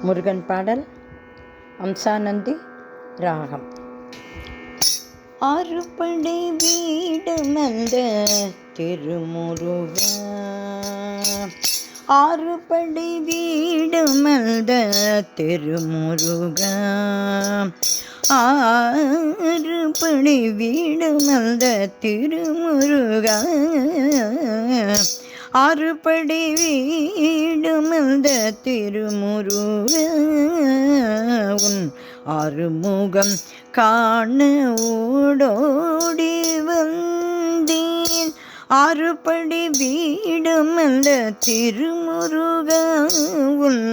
முருகன் பாடல். அம்சானந்தி ராகம். ஆறுபடை வீடுமந்த திருமுருகா, ஆறுபடை வீடுமந்த திருமுருகா, ஆறுபடை வீடுமந்த திருமுருகா, ஆறுபடை வீடுமந்த திருமுருகா, உன் ஆறுமுகம் காண ஓடோடி வந்தேன். ஆறுபடை வீடுமந்த திருமுருகா, உன்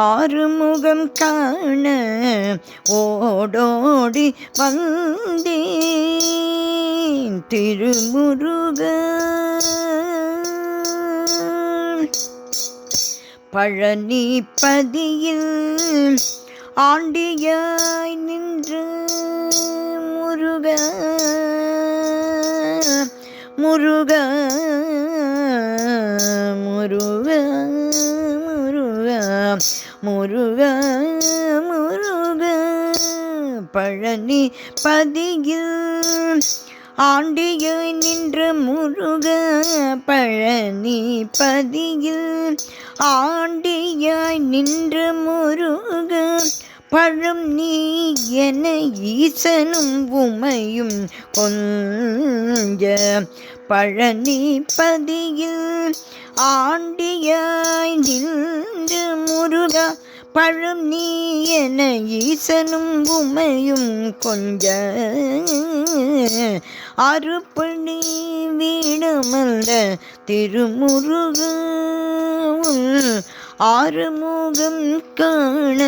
ஆறுமுகம் காண ஓடோடி வந்தேன். திருமுருகா, பழனிபதியில் ஆண்டியாய் நின்று முருகா, முருகா, முருகா, முருகா, முருகா, முருகா, பழனிபதியில் ஆண்டியாய் நின்ற முருகா, பழனிபதியில் ஆண்டியாய் நின்ற முருகா, பழம் நீ என ஈசனும் உமையும் கொஞ்ச, பழனிபதியில் ஆண்டியாய் நின்ற முருகா, பழம் நீ என ஈசனும் உமையும் கொஞ்ச, ஆறுபடை வீடுமந்த திருமுருகா, ஆறுமுகம் காண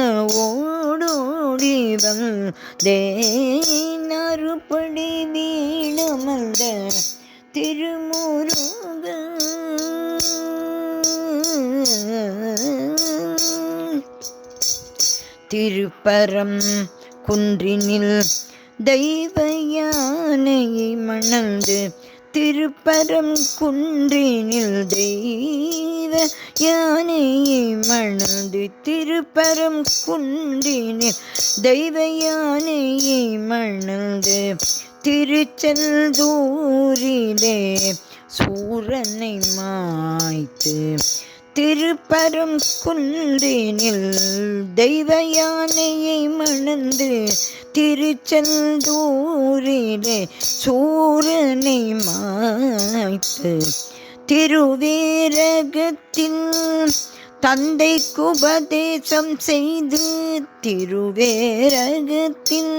ஓடோடி வந்தேன். ஆறுபடை வீடுமந்த திருமுருகா, திருப்பரம் குன்றினில் தெய்வ யானையை மணந்து, திருப்பரம் குன்றினில் தெய்வ யானையை மணந்து, திருப்பரம் குன்றினில் தெய்வ யானையை மணந்து, திருச்செந்தூரிலே சூரனை மாய்த்து, திருப்பரம் குன்றினில் தெய்வ யானையை மணந்து, திருச்செந்தூரிலே சூரனை மாய்த்து, திருவேரகத்தில் தந்தைக்கு உபதேசம் செய்து, திருவேரகத்தில்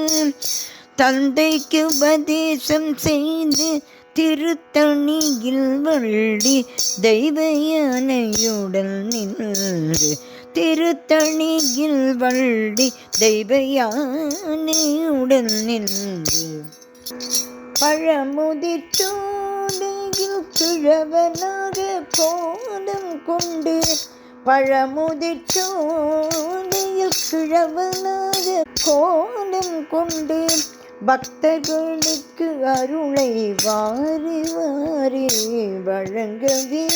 தந்தைக்கு உபதேசம் செய்து, திருத்தணியில் வள்ளி தெய்வ யானையுடன் நின்று, திருத்தணியில் வள்ளி தெய்வ யானையுடன் நின்று, பழமுதிர்ச்சோலையில் கிழவனாக கோலம் கொண்டு, பழமுதிர்ச்சோலையில் கிழவனாக கோலம் கொண்டு, பக்தர்களுக்கு அருளை வாரி வாரி வழங்கவே,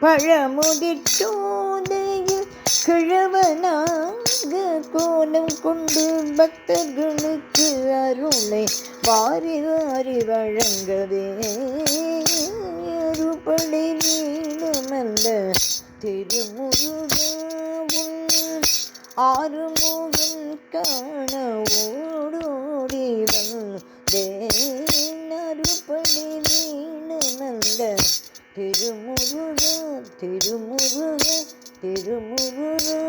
பழமுதிர்ச்சோலையில் கிழவனாக கோலம் கொண்டு, பக்தர்களுக்கு அருளை வாரி வாரி வழங்கவே, ஆறுபடை வீடுமந்த திருமுருகா, ஆறுமுகம் காண ஓடோடி வந்தேன். ஆறுபடை வீடுமந்த திருமுருகா, திருமுருகா, திருமுருகா.